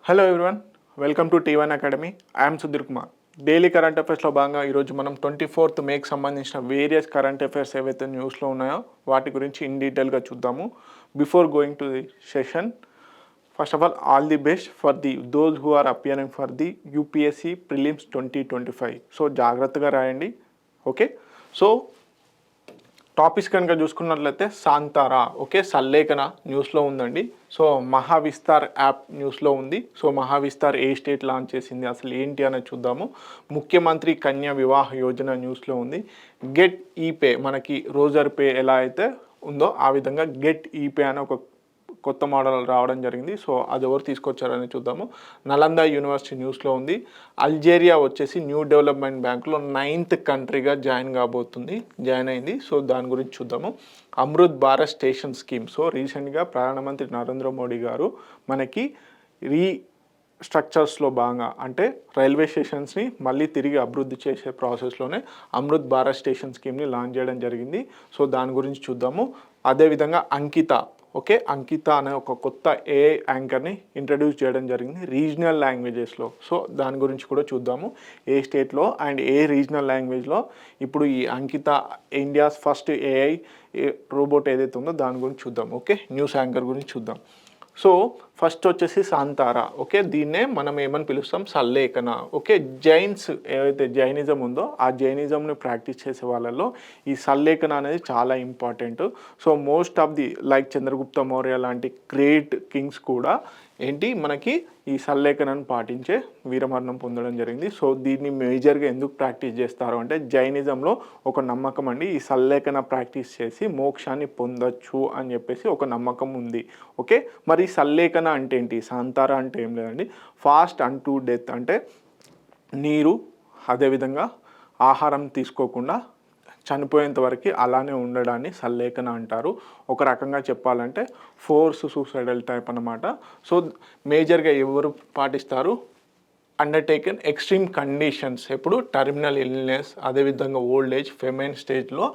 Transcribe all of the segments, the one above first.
Hello everyone, welcome to T1 academy. I'm Sudheer Kumar. Daily current అఫైర్స్లో భాగంగా ఈరోజు మనం 24th మేకి సంబంధించిన వేరియస్ కరెంట్ అఫైర్స్ ఏవైతే న్యూస్లో ఉన్నాయో వాటి గురించి ఇన్ డీటెయిల్గా చూద్దాము. Before going to the session, first of all the best for the those who are appearing for the UPSC prelims 2025. So జాగ్రత్తగా రాయండి. ఓకే, సో టాపిక్స్ కనుక చూసుకున్నట్లయితే సాంతారా, ఓకే, సల్లేఖన న్యూస్లో ఉందండి. సో మహావిస్తార్ యాప్ న్యూస్లో ఉంది. సో మహావిస్తార్ ఏ స్టేట్ లాంచ్ చేసింది, అసలు ఏంటి అనేది చూద్దాము. ముఖ్యమంత్రి కన్యా వివాహ యోజన న్యూస్లో ఉంది. గెట్ ఈపే, మనకి రోజర్ పే ఎలా అయితే ఉందో ఆ విధంగా గెట్ ఈపే అనే ఒక కొత్త మోడల్ రావడం జరిగింది. సో అది ఎవరు తీసుకొచ్చారని చూద్దాము. నలంద యూనివర్సిటీ న్యూస్లో ఉంది. అల్జేరియా వచ్చేసి న్యూ డెవలప్మెంట్ బ్యాంక్లో 9th కంట్రీగా జాయిన్ అయింది. సో దాని గురించి చూద్దాము. Amrit Bharat station scheme, so రీసెంట్గా ప్రధానమంత్రి నరేంద్ర మోడీ గారు మనకి స్ట్రక్చర్స్లో భాగంగా అంటే రైల్వే స్టేషన్స్ని మళ్ళీ తిరిగి అభివృద్ధి చేసే ప్రాసెస్లోనే అమృత్ భారత్ స్టేషన్ స్కీమ్ని లాంచ్ చేయడం జరిగింది. సో దాని గురించి చూద్దాము. అదేవిధంగా అంకిత, ఓకే, అంకిత అనే ఒక కొత్త ఏఐ యాంకర్ని ఇంట్రడ్యూస్ చేయడం జరిగింది రీజనల్ లాంగ్వేజెస్లో. సో దాని గురించి కూడా చూద్దాము. ఏ స్టేట్లో అండ్ ఏ రీజనల్ లాంగ్వేజ్లో ఇప్పుడు ఈ అంకిత ఇండియాస్ ఫస్ట్ ఏఐ రోబోట్ ఏదైతే ఉందో దాని గురించి చూద్దాం. ఓకే, న్యూస్ యాంకర్ గురించి చూద్దాం. సో ఫస్ట్ వచ్చేసి సాంతారా, ఓకే, దీన్నే మనం ఏమని పిలుస్తాం, సల్లేఖన. ఓకే, జైన్స్ ఏవైతే జైనిజం ఉందో ఆ జైనిజంని ప్రాక్టీస్ చేసే వాళ్ళల్లో ఈ సల్లేఖన అనేది చాలా important. So most of the like Chandragupta Maurya లాంటి గ్రేట్ కింగ్స్ కూడా ఏంటి మనకి ఈ సల్లేఖనను పాటించే వీరమరణం పొందడం జరిగింది. సో దీన్ని మేజర్గా ఎందుకు ప్రాక్టీస్ చేస్తారు అంటే జైనిజంలో ఒక నమ్మకం అండి, ఈ సల్లేఖన ప్రాక్టీస్ చేసి మోక్షాన్ని పొందొచ్చు అని చెప్పేసి ఒక నమ్మకం ఉంది. ఓకే, మరి సల్లేఖన అంటే ఏంటి, సాంతారా అంటే ఏం లేదండి, ఫాస్ట్ అంటూ డెత్ అంటే నీరు అదేవిధంగా ఆహారం తీసుకోకుండా చనిపోయేంత వరకు అలానే ఉండడాన్ని సల్లేఖన అంటారు. ఒక రకంగా చెప్పాలంటే ఫోర్స్ సూసైడల్ టైప్ అన్నమాట. సో మేజర్గా ఎవరు పాటిస్తారు, అండర్టేకెన్ ఎక్స్ట్రీమ్ కండిషన్స్, ఎప్పుడు టర్మినల్ ఇల్నెస్ అదేవిధంగా ఓల్డ్ ఏజ్ ఫెమైన్ స్టేజ్లో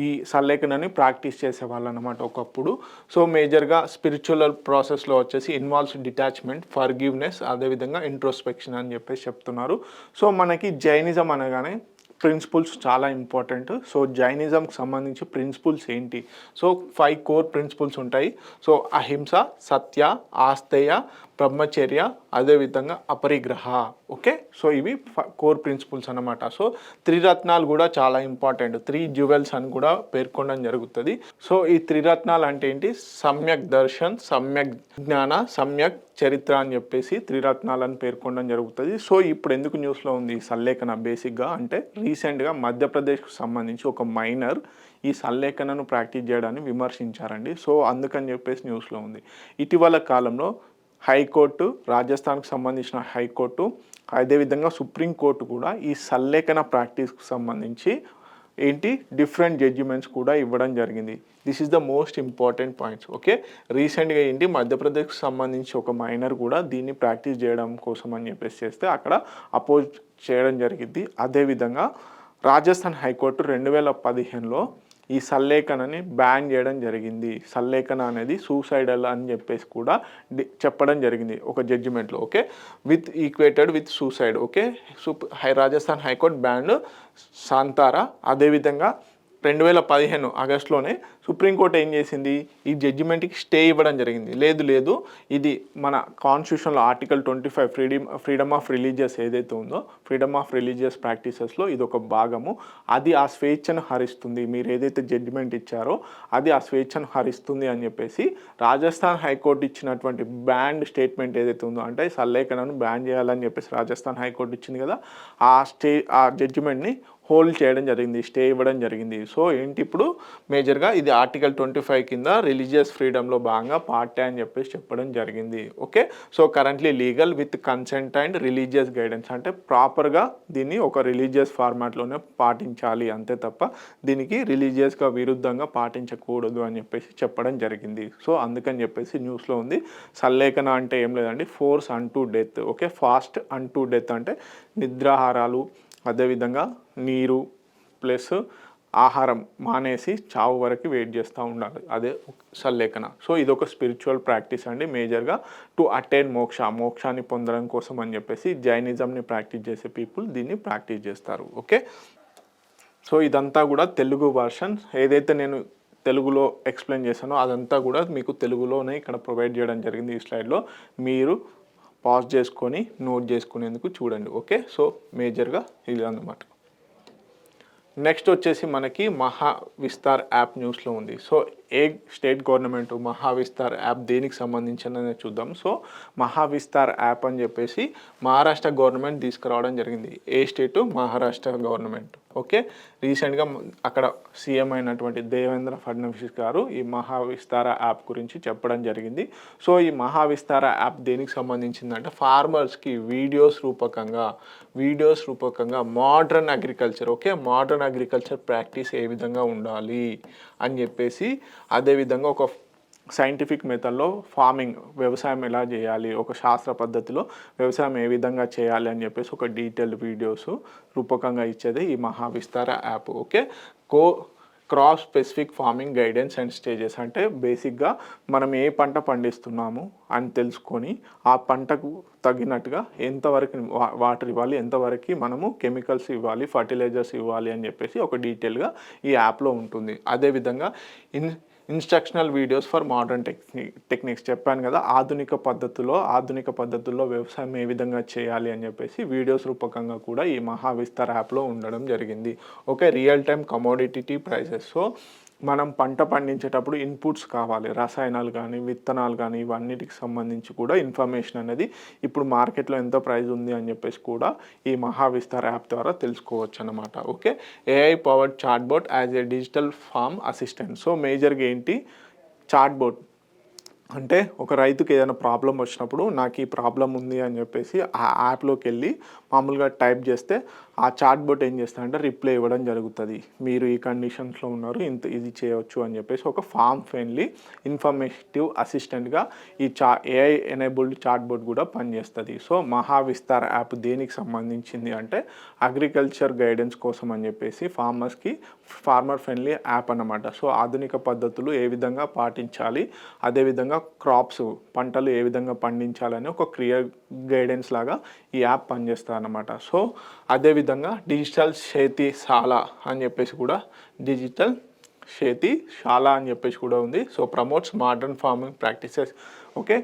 ఈ సల్లేఖనని ప్రాక్టీస్ చేసేవాళ్ళు అనమాట ఒకప్పుడు. సో మేజర్గా స్పిరిచువల్ ప్రాసెస్లో వచ్చేసి ఇన్వాల్వ్స్ డిటాచ్మెంట్, ఫర్గివ్నెస్ అదేవిధంగా ఇంట్రోస్పెక్షన్ అని చెప్పేసి చెప్తున్నారు. సో మనకి జైనిజం అనగానే ప్రిన్సిపుల్స్ చాలా ఇంపార్టెంట్. సో జైనిజంకి సంబంధించి ప్రిన్సిపుల్స్ ఏంటి, సో 5 కోర్ ప్రిన్సిపుల్స్ ఉంటాయి. సో అహింస, సత్య, ఆస్తేయ, బ్రహ్మచర్య అదేవిధంగా అపరిగ్రహ. ఓకే, సో ఇవి కోర్ ప్రిన్సిపుల్స్ అన్నమాట. సో త్రిరత్నాలు కూడా చాలా ఇంపార్టెంట్, 3 జ్యువెల్స్ అని కూడా పేర్కొనడం జరుగుతుంది. సో ఈ త్రిరత్నాలు అంటే ఏంటి, సమ్యక్ దర్శన్, సమ్యక్ జ్ఞాన, సమ్యక్ చరిత్ర అని చెప్పేసి త్రిరత్నాలను పేర్కొనడం జరుగుతుంది. సో ఇప్పుడు ఎందుకు న్యూస్లో ఉంది ఈ సల్లేఖన బేసిక్గా అంటే రీసెంట్గా మధ్యప్రదేశ్కు సంబంధించి ఒక మైనర్ ఈ సల్లేఖనను ప్రాక్టీస్ చేయడాన్ని విమర్శించారండి. సో అందుకని చెప్పేసి న్యూస్లో ఉంది. ఇటీవల కాలంలో హైకోర్టు, రాజస్థాన్కి సంబంధించిన హైకోర్టు అదేవిధంగా సుప్రీంకోర్టు కూడా ఈ సల్లేఖన ప్రాక్టీస్కి సంబంధించి ఏంటి డిఫరెంట్ జడ్జిమెంట్స్ కూడా ఇవ్వడం జరిగింది. This is the most important points. Okay, రీసెంట్గా ఏంటి మధ్యప్రదేశ్కి సంబంధించి ఒక మైనర్ కూడా దీన్ని ప్రాక్టీస్ చేయడం కోసం అని చెప్పేసి చేస్తే అక్కడ అపోజ్ చేయడం జరిగింది. అదేవిధంగా రాజస్థాన్ హైకోర్టు 2015లో ఈ సల్లేఖనని బ్యాన్ చేయడం జరిగింది. సల్లేఖన అనేది సూసైడల్ అని చెప్పేసి కూడా చెప్పడం జరిగింది ఒక జడ్జిమెంట్లో. Okay, with equated with suicide. Okay, Rajasthan high court ban Santhara. అదేవిధంగా 2015 ఆగస్టులోనే సుప్రీంకోర్టు ఏం చేసింది, ఈ జడ్జిమెంట్కి స్టే ఇవ్వడం జరిగింది. లేదు ఇది మన కాన్స్టిట్యూషన్లో ఆర్టికల్ 25 ఫ్రీడమ్ ఆఫ్ రిలీజియస్ ఏదైతే ఉందో ఫ్రీడమ్ ఆఫ్ రిలీజియస్ ప్రాక్టీసెస్లో ఇది ఒక భాగము, అది ఆ స్వేచ్ఛను హరిస్తుంది, మీరు ఏదైతే జడ్జిమెంట్ ఇచ్చారో అది ఆ స్వేచ్ఛను హరిస్తుంది అని చెప్పేసి రాజస్థాన్ హైకోర్టు ఇచ్చినటువంటి బ్యాన్ స్టేట్మెంట్ ఏదైతే ఉందో అంటే సల్లేఖనను బ్యాన్ చేయాలని చెప్పేసి రాజస్థాన్ హైకోర్టు ఇచ్చింది కదా, ఆ జడ్జిమెంట్ని హోల్డ్ చేయడం జరిగింది, స్టే ఇవ్వడం జరిగింది. సో ఏంటి ఇప్పుడు మేజర్గా ఇది ఆర్టికల్ 25 కింద రిలీజియస్ ఫ్రీడమ్లో భాగంగా పార్టే అని చెప్పేసి చెప్పడం జరిగింది. Okay, so currently legal with consent and religious guidance అంటే ప్రాపర్గా దీన్ని ఒక రిలీజియస్ ఫార్మాట్లోనే పాటించాలి అంతే తప్ప దీనికి రిలీజియస్గా విరుద్ధంగా పాటించకూడదు అని చెప్పేసి చెప్పడం జరిగింది. సో అందుకని చెప్పేసి న్యూస్లో ఉంది. సల్లేఖన అంటే ఏం లేదండి, ఫోర్స్ అంటూ డెత్. ఓకే, ఫాస్ట్ అంటూ డెత్ అంటే నిద్రాహారాలు అదేవిధంగా నీరు ప్లస్ ఆహారం మానేసి చావు వరకు వెయిట్ చేస్తూ ఉండాలి, అదే సల్లేఖన. సో ఇది ఒక స్పిరిచువల్ ప్రాక్టీస్ అండి, మేజర్గా టు అటైన్ మోక్షాన్ని పొందడం కోసం అని చెప్పేసి జైనిజంని ప్రాక్టీస్ చేసే పీపుల్ దీన్ని ప్రాక్టీస్ చేస్తారు. ఓకే, సో ఇదంతా కూడా తెలుగు వర్షన్. ఏదైతే నేను తెలుగులో ఎక్స్ప్లెయిన్ చేశానో అదంతా కూడా మీకు తెలుగులోనే ఇక్కడ ప్రొవైడ్ చేయడం జరిగింది ఈ స్లైడ్లో. మీరు పాజ్ చేసుకొని నోట్ చేసుకునేందుకు చూడండి. ఓకే, సో మేజర్గా ఇది అన్నమాట. నెక్స్ట్ వచ్చేసి మనకి మహావిస్తార్ యాప్ న్యూస్లో ఉంది. సో ఏ స్టేట్ గవర్నమెంట్ మహావిస్తార్ యాప్ దేనికి సంబంధించిందని చూద్దాం. సో మహావిస్తార్ యాప్ అని చెప్పేసి మహారాష్ట్ర గవర్నమెంట్ తీసుకురావడం జరిగింది. ఏ స్టేటు? మహారాష్ట్ర గవర్నమెంట్. ఓకే, రీసెంట్గా అక్కడ సీఎం అయినటువంటి దేవేంద్ర ఫడ్నవీస్ గారు ఈ మహావిస్తార యాప్ గురించి చెప్పడం జరిగింది. సో ఈ మహావిస్తార యాప్ దేనికి సంబంధించిందంటే ఫార్మర్స్కి వీడియోస్ రూపకంగా modern agriculture, okay, modern agriculture practice ఏ విధంగా ఉండాలి అని చెప్పేసి, అదేవిధంగా ఒక సైంటిఫిక్ మెథడ్లో వ్యవసాయం ఎలా చేయాలి, ఒక శాస్త్ర పద్ధతిలో వ్యవసాయం ఏ విధంగా చేయాలి అని చెప్పేసి ఒక డీటెయిల్డ్ వీడియోస్ రూపకంగా ఇచ్చేది ఈ Mahavistaar app. Okay, crop specific farming guidance and stages అంటే బేసిక్గా మనం ఏ పంట పండిస్తున్నాము అని తెలుసుకొని ఆ పంటకు తగినట్టుగా ఎంతవరకు వాటర్ ఇవ్వాలి, ఎంతవరకు మనము కెమికల్స్ ఇవ్వాలి, ఫర్టిలైజర్స్ ఇవ్వాలి అని చెప్పేసి ఒక డీటెయిల్గా ఈ యాప్లో ఉంటుంది. అదేవిధంగా instructional videos for modern techniques చెప్పాను కదా, ఆధునిక పద్ధతుల్లో వ్యవసాయం ఏ విధంగా చేయాలి అని చెప్పేసి వీడియోస్ రూపకంగా కూడా ఈ మహావిస్తార్ యాప్లో ఉండడం జరిగింది. Okay, real time commodity prices. So మనం పంట పండించేటప్పుడు ఇన్పుట్స్ కావాలి, రసాయనాలు కానీ విత్తనాలు కానీ ఇవన్నిటికి సంబంధించి కూడా ఇన్ఫర్మేషన్ అనేది ఇప్పుడు మార్కెట్లో ఎంత ప్రైస్ ఉంది అని చెప్పేసి కూడా ఈ మహావిస్తార్ యాప్ ద్వారా తెలుసుకోవచ్చు అన్నమాట. Okay, AI powered chatbot as a digital farm assistant. So మేజర్గా ఏంటి, చాట్బోట్ అంటే ఒక రైతుకి ఏదైనా ప్రాబ్లం వచ్చినప్పుడు నాకు ఈ ప్రాబ్లం ఉంది అని చెప్పేసి ఆ యాప్లోకి వెళ్ళి మామూలుగా టైప్ చేస్తే ఆ చాట్ బోట్ ఏం చేస్తారంటే రిప్లై ఇవ్వడం జరుగుతుంది, మీరు ఈ కండిషన్స్లో ఉన్నారు, ఇది చేయవచ్చు అని చెప్పేసి ఒక ఫామ్ ఫ్రెండ్లీ ఇన్ఫర్మేటివ్ అసిస్టెంట్గా ఈ ఏఐ ఎనేబుల్డ్ చాట్ బోట్ కూడా పనిచేస్తుంది. సో మహావిస్తార్ యాప్ దేనికి సంబంధించింది అంటే అగ్రికల్చర్ గైడెన్స్ కోసం అని చెప్పేసి ఫార్మర్ ఫ్రెండ్లీ యాప్ అన్నమాట. సో ఆధునిక పద్ధతులు ఏ విధంగా పాటించాలి, అదేవిధంగా పంటలు ఏ విధంగా పండించాలని ఒక క్లియర్ గైడెన్స్ లాగా ఈ యాప్ పనిచేస్తుంది అన్నమాట. సో అదేవిధంగా డిజిటల్ శాల అని చెప్పేసి కూడా ఉంది. So promotes modern farming practices. Okay,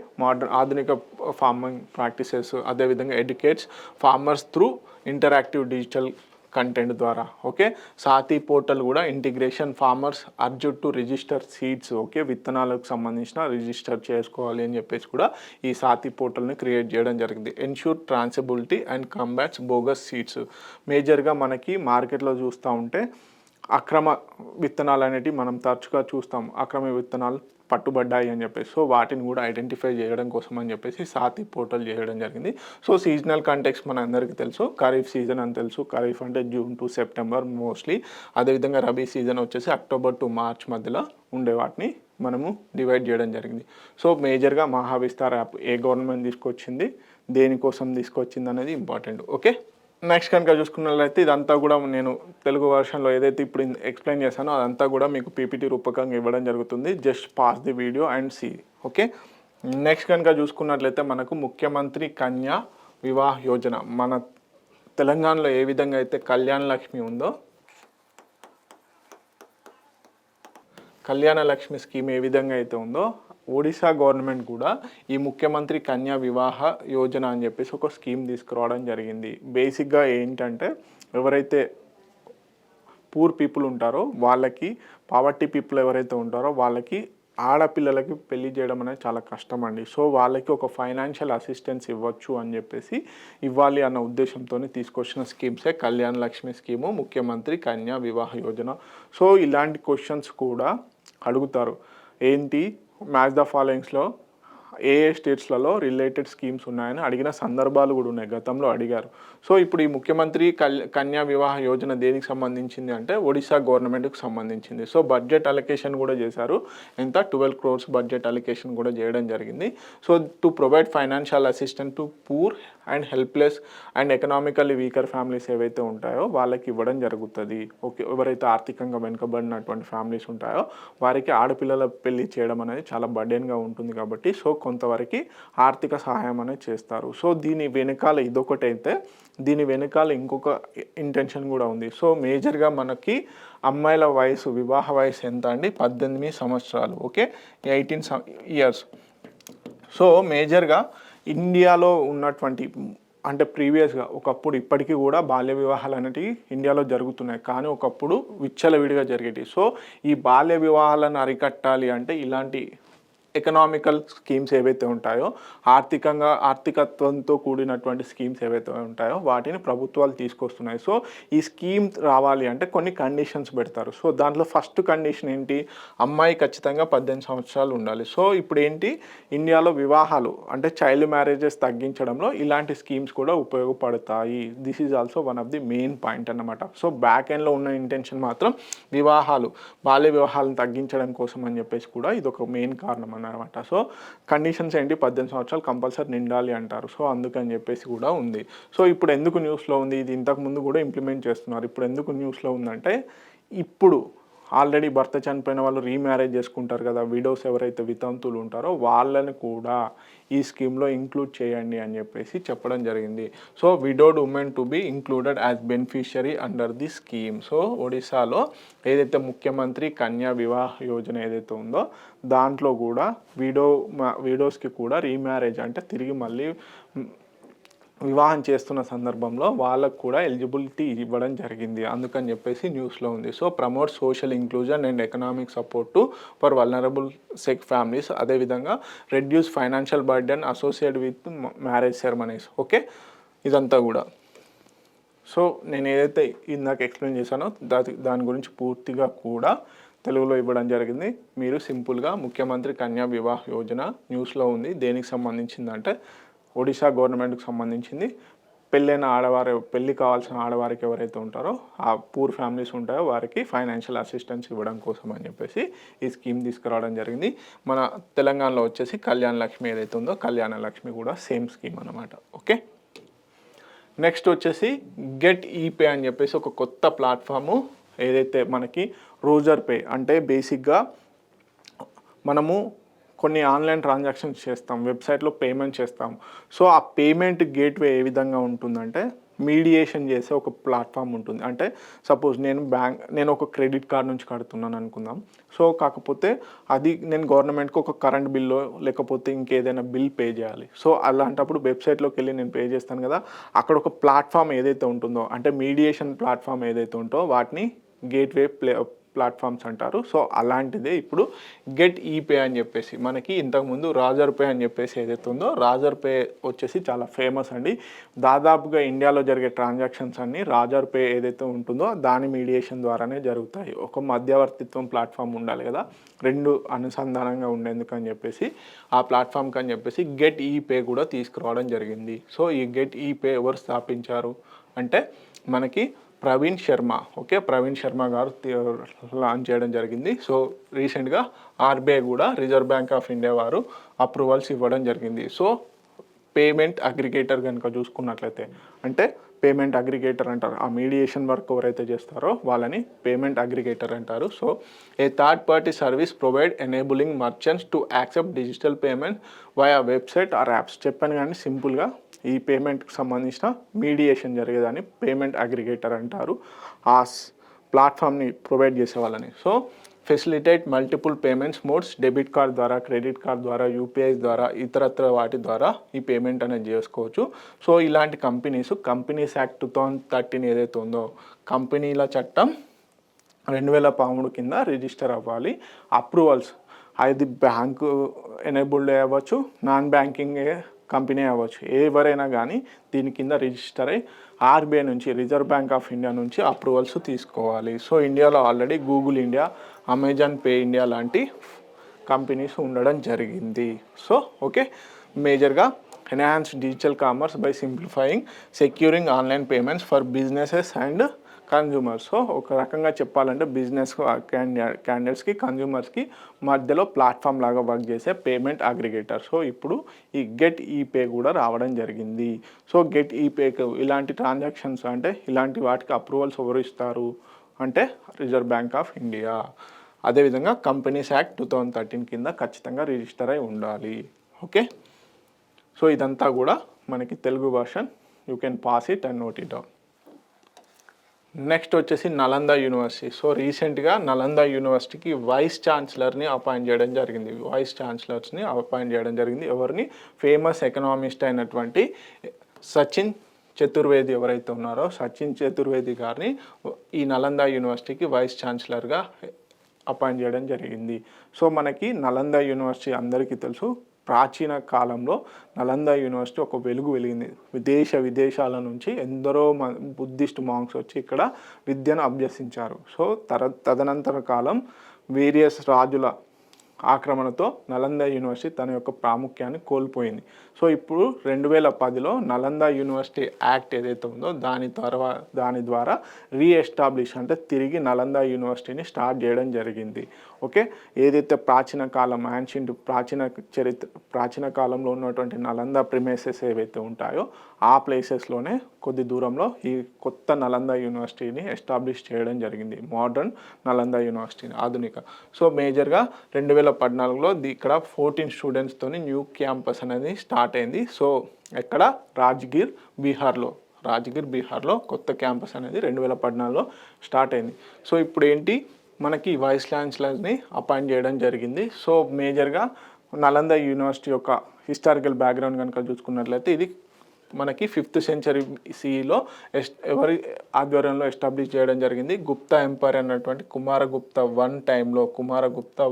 ఆధునిక ఫార్మింగ్ ప్రాక్టీసెస్, అదేవిధంగా educates farmers through interactive digital content ద్వారా. ఓకే, సాతి పోర్టల్ కూడా integration, farmers urgent to register seeds. Okay, విత్తనాలకు సంబంధించిన రిజిస్టర్ చేసుకోవాలి అని చెప్పేసి కూడా ఈ సాతి పోర్టల్ని క్రియేట్ చేయడం జరిగింది. Ensure traceability and combats bogus seeds. మేజర్గా మనకి మార్కెట్లో చూస్తూ ఉంటే అక్రమ విత్తనాలు అనేటివి మనం తరచుగా చూస్తాం, అక్రమ విత్తనాలు పట్టుబడ్డాయి అని చెప్పేసి. సో వాటిని కూడా ఐడెంటిఫై చేయడం కోసం అని చెప్పేసి సాతి పోర్టల్ చేయడం జరిగింది. సో సీజనల్ కంటెక్స్ట్ మన అందరికీ తెలుసు, ఖరీఫ్ సీజన్ అని తెలుసు, ఖరీఫ్ అంటే జూన్ టు సెప్టెంబర్ మోస్ట్లీ. అదేవిధంగా రబీ సీజన్ వచ్చేసి అక్టోబర్ టు మార్చ్ మధ్యలో ఉండే వాటిని మనము డివైడ్ చేయడం జరిగింది. సో మేజర్గా మహావిస్తార్ యాప్ ఏ గవర్నమెంట్ తీసుకొచ్చింది, దేనికోసం తీసుకొచ్చింది అనేది ఇంపార్టెంట్. ఓకే, నెక్స్ట్ కనుక చూసుకున్నట్లయితే ఇదంతా కూడా నేను తెలుగు వర్షన్లో ఏదైతే ఇప్పుడు ఎక్స్ప్లెయిన్ చేశానో అదంతా కూడా మీకు పీపీటీ రూపకంగా ఇవ్వడం జరుగుతుంది. Just pass the video and see. Okay, next కనుక చూసుకున్నట్లయితే మనకు ముఖ్యమంత్రి కన్యా వివాహ యోజన. మన తెలంగాణలో ఏ విధంగా అయితే కళ్యాణ లక్ష్మి ఉందో, కళ్యాణ లక్ష్మి స్కీమ్ ఏ విధంగా అయితే ఉందో ఒడిశా గవర్నమెంట్ కూడా ఈ ముఖ్యమంత్రి కన్యా వివాహ యోజన అని చెప్పేసి ఒక స్కీమ్ తీసుకురావడం జరిగింది. బేసిక్గా ఏంటంటే ఎవరైతే పూర్ పీపుల్ ఉంటారో వాళ్ళకి, పావర్టీ పీపుల్ ఎవరైతే ఉంటారో వాళ్ళకి ఆడపిల్లలకి పెళ్లి చేయడం అనేది చాలా కష్టం అండి. సో వాళ్ళకి ఒక ఫైనాన్షియల్ అసిస్టెన్స్ ఇవ్వాలి అన్న ఉద్దేశంతో తీసుకొచ్చిన స్కీమ్సే కళ్యాణ లక్ష్మి స్కీము, ముఖ్యమంత్రి కన్యా వివాహ యోజన. సో ఇలాంటి క్వశ్చన్స్ కూడా అడుగుతారు. ఏంటి మ్యాచ్ ద ఫాలోయింగ్స్లో ఏ స్టేట్స్లలో రిలేటెడ్ స్కీమ్స్ ఉన్నాయని అడిగిన సందర్భాలు కూడా ఉన్నాయి, గతంలో అడిగారు. సో ఇప్పుడు ఈ ముఖ్యమంత్రి కన్యా వివాహ యోజన దేనికి సంబంధించింది అంటే ఒడిశా గవర్నమెంట్కి సంబంధించింది. సో బడ్జెట్ అలొకేషన్ కూడా చేశారు, ఎంత 12 crores బడ్జెట్ అలొకేషన్ కూడా చేయడం జరిగింది. So to provide financial assistant to poor and helpless and economically weaker families ఏవైతే ఉంటాయో వాళ్ళకి ఇవ్వడం జరుగుతుంది. ఓకే, ఎవరైతే ఆర్థికంగా వెనుకబడినటువంటి ఫ్యామిలీస్ ఉంటాయో వారికి ఆడపిల్లల పెళ్లి చేయడం అనేది చాలా బర్డెన్గా ఉంటుంది కాబట్టి సో కొంతవరకు ఆర్థిక సహాయం అనేది చేస్తారు. సో దీని వెనకాల ఇదొకటైతే దీని వెనకాల ఇంకొక ఇంటెన్షన్ కూడా ఉంది. సో మేజర్గా మనకి అమ్మాయిల వయసు, వివాహ వయసు ఎంత అండి? 18 సంవత్సరాలు. Okay, 18 years. సో మేజర్గా ఇండియాలో ఉన్నటువంటి అంటే ప్రీవియస్గా ఒకప్పుడు ఇప్పటికీ కూడా బాల్య వివాహాలు అనేటివి ఇండియాలో జరుగుతున్నాయి, కానీ ఒకప్పుడు విచ్చలవిడిగా జరిగేటివి. సో ఈ బాల్య వివాహాలను అరికట్టాలి అంటే ఇలాంటి ఎకనామికల్ స్కీమ్స్ ఏవైతే ఉంటాయో, ఆర్థికత్వంతో కూడినటువంటి స్కీమ్స్ ఏవైతే ఉంటాయో వాటిని ప్రభుత్వాలు తీసుకొస్తున్నాయి. సో ఈ స్కీమ్ రావాలి అంటే కొన్ని కండిషన్స్ పెడతారు. సో దాంట్లో ఫస్ట్ కండిషన్ ఏంటి? అమ్మాయి ఖచ్చితంగా 18 సంవత్సరాలు ఉండాలి. సో ఇప్పుడు ఏంటి, ఇండియాలో వివాహాలు అంటే చైల్డ్ మ్యారేజెస్ తగ్గించడంలో ఇలాంటి స్కీమ్స్ కూడా ఉపయోగపడతాయి. This is also one of the main point అన్నమాట. సో బ్యాక్ ఎండ్లో ఉన్న ఇంటెన్షన్ మాత్రం బాల్య వివాహాలను తగ్గించడం కోసం అని చెప్పేసి కూడా ఇది ఒక మెయిన్ కారణం అన్నమాట. సో కండిషన్స్ ఏంటి? 18 సంవత్సరాలు కంపల్సరీ నిండాలి అంటారు. సో అందుకని చెప్పేసి కూడా ఉంది. సో ఇప్పుడు ఎందుకు న్యూస్లో ఉంది? ఇది ఇంతకుముందు కూడా ఇంప్లిమెంట్ చేస్తున్నారు. ఇప్పుడు ఎందుకు న్యూస్లో ఉందంటే, ఇప్పుడు ఆల్రెడీ భర్త చనిపోయిన వాళ్ళు రీమ్యారేజ్ చేసుకుంటారు కదా, విడోస్ ఎవరైతే వితంతులు ఉంటారో వాళ్ళని కూడా ఈ స్కీమ్లో ఇంక్లూడ్ చేయండి అని చెప్పేసి చెప్పడం జరిగింది. So widowed women to be included as beneficiary under the scheme. So ఒడిశాలో ఏదైతే ముఖ్యమంత్రి కన్యా వివాహ యోజన ఏదైతే ఉందో దాంట్లో కూడా విడోస్కి కూడా రీమ్యారేజ్ అంటే తిరిగి మళ్ళీ వివాహం చేస్తున్న సందర్భంలో వాళ్ళకు కూడా ఎలిజిబిలిటీ ఇవ్వడం జరిగింది. అందుకని చెప్పేసి న్యూస్లో ఉంది. So promote social inclusion and economic support to for vulnerable sec families. అదేవిధంగా reduce financial burden associate with marriage ceremonies. Okay, ఇదంతా కూడా. సో నేను ఏదైతే ఇందాక ఎక్స్ప్లెయిన్ చేశానో దాని గురించి పూర్తిగా కూడా తెలుగులో ఇవ్వడం జరిగింది. మీరు సింపుల్గా ముఖ్యమంత్రి కన్యా వివాహ యోజన న్యూస్లో ఉంది. దేనికి సంబంధించిందంటే ఒడిశా గవర్నమెంట్కి సంబంధించింది. పెళ్ళి కావాల్సిన ఆడవారికి ఎవరైతే ఉంటారో ఆ పూర్ ఫ్యామిలీస్ ఉంటాయో వారికి ఫైనాన్షియల్ అసిస్టెన్స్ ఇవ్వడం కోసం అని చెప్పేసి ఈ స్కీమ్ తీసుకురావడం జరిగింది. మన తెలంగాణలో వచ్చేసి కళ్యాణ లక్ష్మి ఏదైతే ఉందో కళ్యాణ లక్ష్మి కూడా సేమ్ స్కీమ్ అన్నమాట. ఓకే, నెక్స్ట్ వచ్చేసి గెట్ ఈపే అని చెప్పేసి ఒక కొత్త ప్లాట్ఫాము ఏదైతే మనకి రోజర్ పే అంటే బేసిక్గా మనము కొన్ని ఆన్లైన్ ట్రాన్సాక్షన్స్ చేస్తాం, వెబ్సైట్లో పేమెంట్ చేస్తాం. సో ఆ పేమెంట్ గేట్వే ఏ విధంగా ఉంటుందంటే మీడియేషన్ చేసే ఒక ప్లాట్ఫామ్ ఉంటుంది. అంటే సపోజ్ నేను ఒక క్రెడిట్ కార్డ్ నుంచి కడుతున్నాను అనుకుందాం. సో కాకపోతే అది నేను గవర్నమెంట్కి ఒక కరెంట్ బిల్లో లేకపోతే ఇంకేదైనా బిల్ పే చేయాలి. సో అలాంటప్పుడు వెబ్సైట్లోకి వెళ్ళి నేను పే చేస్తాను కదా, అక్కడ ఒక ప్లాట్ఫామ్ ఏదైతే ఉంటుందో అంటే మీడియేషన్ ప్లాట్ఫామ్ ఏదైతే ఉంటుందో వాటిని గేట్వే ప్లాట్ఫామ్స్ అంటారు. సో అలాంటిదే ఇప్పుడు గెట్ ఈపే అని చెప్పేసి మనకి ఇంతకుముందు రాజర్ పే అని చెప్పేసి ఏదైతే ఉందో రాజర్ పే వచ్చేసి చాలా ఫేమస్ అండి. దాదాపుగా ఇండియాలో జరిగే ట్రాన్సాక్షన్స్ అన్నీ రాజర్ పే ఏదైతే ఉంటుందో దాని మీడియేషన్ ద్వారానే జరుగుతాయి. ఒక మధ్యవర్తిత్వం ప్లాట్ఫామ్ ఉండాలి కదా, రెండు అనుసంధానంగా ఉండేందుకు అని చెప్పేసి ఆ ప్లాట్ఫామ్కి అని చెప్పేసి గెట్ ఈపే కూడా తీసుకురావడం జరిగింది. సో ఈ గెట్ ఈపే ఎవరు స్థాపించారు అంటే మనకి ప్రవీణ్ శర్మ. ఓకే, ప్రవీణ్ శర్మ గారు లాంచ్ చేయడం జరిగింది. సో రీసెంట్గా ఆర్బీఐ కూడా రిజర్వ్ బ్యాంక్ ఆఫ్ ఇండియా వారు అప్రూవల్స్ ఇవ్వడం జరిగింది. సో పేమెంట్ అగ్రిగేటర్ కనుక చూసుకున్నట్లయితే అంటే పేమెంట్ అగ్రిగేటర్ అంటారు, ఆ మీడియేషన్ వర్క్ ఎవరైతే చేస్తారో వాళ్ళని పేమెంట్ అగ్రిగేటర్ అంటారు. So A third party service provide enabling merchants to accept digital payment via website are apps. చెప్పాను కానీ సింపుల్గా ఈ పేమెంట్కి సంబంధించిన మీడియేషన్ జరిగేదాన్ని పేమెంట్ అగ్రిగేటర్ అంటారు, ఆ ప్లాట్ఫామ్ని ప్రొవైడ్ చేసే వాళ్ళని. So facilitate multiple payments modes, debit card ద్వారా, క్రెడిట్ కార్డ్ ద్వారా, యూపీఐ ద్వారా, ఇతరత్ర వాటి ద్వారా ఈ పేమెంట్ అనేది చేసుకోవచ్చు. సో ఇలాంటి కంపెనీస్ యాక్ట్ 2013 ఏదైతే ఉందో కంపెనీల చట్టం 2013 కింద రిజిస్టర్ అవ్వాలి. అప్రూవల్స్ అది బ్యాంకు ఎనేబుల్డ్ అవ్వచ్చు, నాన్ బ్యాంకింగ్ కంపెనీ అవ్వచ్చు, ఎవరైనా కానీ దీని కింద రిజిస్టర్ అయ్యి ఆర్బీఐ నుంచి రిజర్వ్ బ్యాంక్ ఆఫ్ ఇండియా నుంచి అప్రూవల్స్ తీసుకోవాలి. సో ఇండియాలో already Google India, Amazon pay India లాంటి కంపెనీస్ ఉండడం జరిగింది. సో ఓకే, మేజర్గా enhance digital commerce by simplifying securing online payments for businesses and consumers. So ఒక రకంగా చెప్పాలంటే బిజినెస్ క్యాండిడేట్స్కి కన్జ్యూమర్స్కి మధ్యలో ప్లాట్ఫామ్ లాగా వర్క్ చేసే పేమెంట్ అగ్రిగేటర్. సో ఇప్పుడు ఈ గెట్ ఈపే కూడా రావడం జరిగింది. సో గెట్ ఈపేకి ఇలాంటి ట్రాన్సాక్షన్స్ అంటే ఇలాంటి వాటికి అప్రూవల్స్ ఎవరు ఇస్తారు అంటే రిజర్వ్ బ్యాంక్ ఆఫ్ ఇండియా. అదేవిధంగా కంపెనీస్ యాక్ట్ 2013 కింద ఖచ్చితంగా రిజిస్టర్ అయి ఉండాలి. ఓకే, సో ఇదంతా కూడా మనకి Telugu version. You can pass it and note it down. Next వచ్చేసి నలంద యూనివర్సిటీ. సో రీసెంట్గా నలంద యూనివర్సిటీకి వైస్ ఛాన్సలర్ని అపాయింట్ చేయడం జరిగింది. వైస్ ఛాన్సలర్స్ని అపాయింట్ చేయడం జరిగింది. ఎవరిని? ఫేమస్ ఎకనామిస్ట్ అయినటువంటి సచిన్ చతుర్వేది ఎవరైతే ఉన్నారో సచిన్ చతుర్వేది గారిని ఈ నలంద యూనివర్సిటీకి వైస్ ఛాన్సలర్గా అపాయింట్ చేయడం జరిగింది. సో మనకి నలంద యూనివర్సిటీ అందరికీ తెలుసు, ప్రాచీన కాలంలో నలంద యూనివర్సిటీ ఒక వెలుగు వెలిగింది. విదేశాల నుంచి ఎందరో బుద్ధిస్ట్ మాంగ్స్ వచ్చి ఇక్కడ విద్యను అభ్యసించారు. సో తదనంతర కాలం వేరియస్ రాజుల ఆక్రమణతో నలంద యూనివర్సిటీ తన యొక్క ప్రాముఖ్యాన్ని కోల్పోయింది. సో ఇప్పుడు 2010లో నలంద యూనివర్సిటీ యాక్ట్ ఏదైతే ఉందో దాని ద్వారా రీఎస్టాబ్లిష్ అంటే తిరిగి నలంద యూనివర్సిటీని స్టార్ట్ చేయడం జరిగింది. ఓకే, ఏదైతే ప్రాచీన కాలం ప్రాచీన కాలంలో ఉన్నటువంటి నలంద ప్రిమైసెస్ ఏవైతే ఉంటాయో ఆ ప్లేసెస్లోనే కొద్ది దూరంలో ఈ కొత్త నలంద యూనివర్సిటీని ఎస్టాబ్లిష్ చేయడం జరిగింది. మోడర్న్ నలంద యూనివర్సిటీని, ఆధునిక. సో మేజర్గా 2014లో ఇక్కడ 14 స్టూడెంట్స్తోని న్యూ క్యాంపస్ అనేది స్టార్ట్ అయింది. సో ఎక్కడ? రాజ్గిర్ బీహార్లో కొత్త క్యాంపస్ అనేది 2014లో స్టార్ట్ అయింది. సో ఇప్పుడు ఏంటి, మనకి వైస్ ఛాన్సలర్ని అపాయింట్ చేయడం జరిగింది. సో మేజర్గా నలంద యూనివర్సిటీ యొక్క హిస్టారికల్ బ్యాక్గ్రౌండ్ కనుక చూసుకున్నట్లయితే ఇది మనకి 5th century CEలో ఎవరి ఆధ్వర్యంలో ఎస్టాబ్లిష్ చేయడం జరిగింది? గుప్తా ఎంపైర్ అన్నటువంటి కుమారగుప్త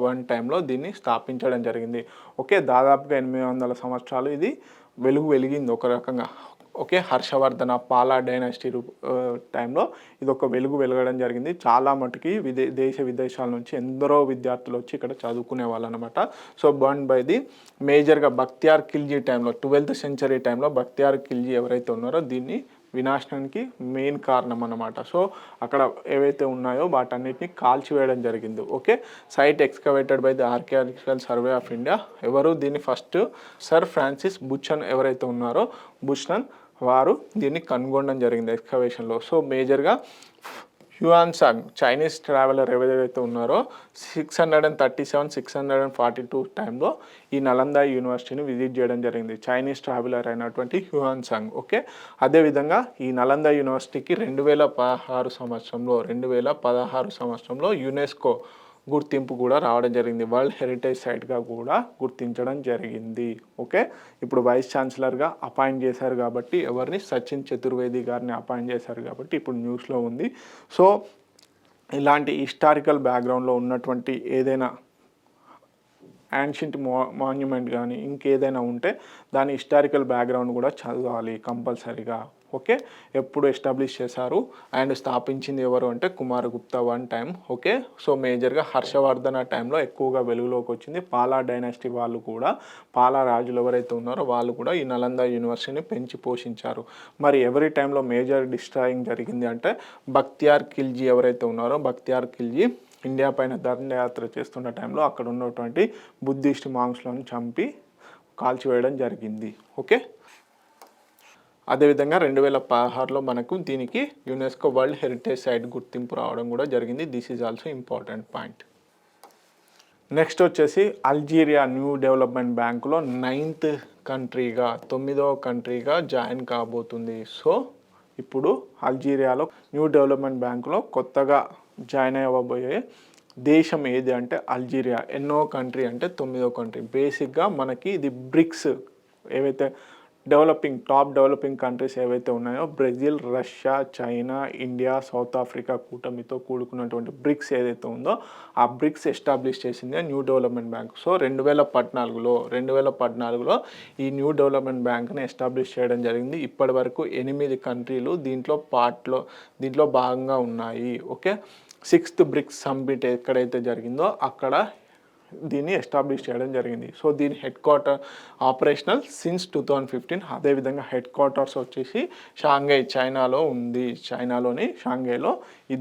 వన్ టైంలో దీన్ని స్థాపించడం జరిగింది. ఓకే, దాదాపుగా 800 సంవత్సరాలు ఇది వెలిగింది ఒక రకంగా. ఓకే, హర్షవర్ధన పాలా డైనాసిటీ టైంలో ఇది ఒక వెలగడం జరిగింది. చాలా మటుకి విదేశాల నుంచి ఎందరో విద్యార్థులు వచ్చి ఇక్కడ చదువుకునే వాళ్ళు అనమాట. సో బర్న్ బై ది మేజర్గా బక్తియార్ ఖిల్జీ టైంలో 12th century టైంలో బక్తియార్ ఖిల్జీ ఎవరైతే ఉన్నారో దీన్ని వినాశనానికి మెయిన్ కారణం అన్నమాట. సో అక్కడ ఏవైతే ఉన్నాయో వాటన్నిటిని కాల్చివేయడం జరిగింది. Okay, site excavated by the archaeological survey of India. ఎవరు దీన్ని ఫస్ట్? సర్ ఫ్రాన్సిస్ బుచన్ ఎవరైతే ఉన్నారో బుచనన్ వారు దీన్ని కనుగొనడం జరిగింది ఎక్స్కవేషన్లో. సో మేజర్గా హ్యూయాన్సాంగ్ చైనీస్ ట్రావెలర్ ఎవరైతే ఉన్నారో 642 టైంలో ఈ నలంద యూనివర్సిటీని విజిట్ చేయడం జరిగింది. చైనీస్ ట్రావెలర్ అయినటువంటి హ్యూయాన్సాంగ్. ఓకే, అదేవిధంగా ఈ నలంద యూనివర్సిటీకి 2016 సంవత్సరంలో యునెస్కో గుర్తింపు కూడా రావడం జరిగింది. వరల్డ్ హెరిటేజ్ సైట్గా కూడా గుర్తించడం జరిగింది. ఓకే, ఇప్పుడు వైస్ ఛాన్సలర్గా అపాయింట్ చేశారు కాబట్టి ఎవరిని? సచిన్ చతుర్వేది గారిని అపాయింట్ చేశారు కాబట్టి ఇప్పుడు న్యూస్లో ఉంది. సో ఇలాంటి హిస్టారికల్ బ్యాక్గ్రౌండ్లో ఉన్నటువంటి ఏదైనా యాన్షియంట్ మాన్యుమెంట్ కానీ ఇంకేదైనా ఉంటే దాని హిస్టారికల్ బ్యాక్గ్రౌండ్ కూడా చదవాలి కంపల్సరీగా. ఓకే, ఎప్పుడు ఎస్టాబ్లిష్ చేశారు అండ్ స్థాపించింది ఎవరు అంటే కుమారగుప్తా వన్ టైం. ఓకే, సో మేజర్గా హర్షవర్ధన టైంలో ఎక్కువగా వెలుగులోకి వచ్చింది. పాలా డైనాసిటీ వాళ్ళు కూడా, పాలా రాజులు ఎవరైతే ఉన్నారో వాళ్ళు కూడా ఈ నలంద యూనివర్సిటీని పెంచి పోషించారు. మరి ఎవరి టైంలో మేజర్ డిస్ట్రాయింగ్ జరిగింది అంటే బక్తియార్ ఖిల్జీ ఎవరైతే ఉన్నారో బక్తియార్ ఖిల్జీ ఇండియా పైన దండయాత్ర చేస్తున్న టైంలో అక్కడ ఉన్నటువంటి బుద్ధిస్ట్ మాంగ్స్లను చంపి కాల్చివేయడం జరిగింది. ఓకే, అదేవిధంగా 2016లో మనకు దీనికి యునెస్కో వరల్డ్ హెరిటేజ్ సైట్ గుర్తింపు రావడం కూడా జరిగింది. This is also important point. Next వచ్చేసి అల్జీరియా న్యూ డెవలప్మెంట్ బ్యాంకులో 9th కంట్రీగా 9వ కంట్రీగా జాయిన్ కాబోతుంది. సో ఇప్పుడు అల్జీరియాలో న్యూ డెవలప్మెంట్ బ్యాంకులో కొత్తగా జాయిన్ అవ్వబోయే దేశం ఏది అంటే అల్జీరియా. ఎన్నో కంట్రీ అంటే 9వ కంట్రీ. బేసిక్గా మనకి ఇది బ్రిక్స్ ఏవైతే టాప్ డెవలపింగ్ కంట్రీస్ ఏవైతే ఉన్నాయో Brazil, Russia, China, India, South Africa కూటమితో కూడుకున్నటువంటి బ్రిక్స్ ఏదైతే ఉందో ఆ బ్రిక్స్ ఎస్టాబ్లిష్ చేసింది న్యూ డెవలప్మెంట్ బ్యాంక్. సో 2014లో ఈ న్యూ డెవలప్మెంట్ బ్యాంక్ని ఎస్టాబ్లిష్ చేయడం జరిగింది. ఇప్పటి వరకు 8 కంట్రీలు దీంట్లో భాగంగా ఉన్నాయి. ఓకే, 6th బ్రిక్స్ సమ్మిట్ ఎక్కడైతే జరిగిందో అక్కడ దీన్ని ఎస్టాబ్లిష్ చేయడం జరిగింది. సో దీని హెడ్ క్వార్టర్ ఆపరేషనల్ సిన్స్ 2015. అదేవిధంగా హెడ్ క్వార్టర్స్ వచ్చేసి షాంఘై చైనాలో ఉంది. చైనాలోని షాంఘైలో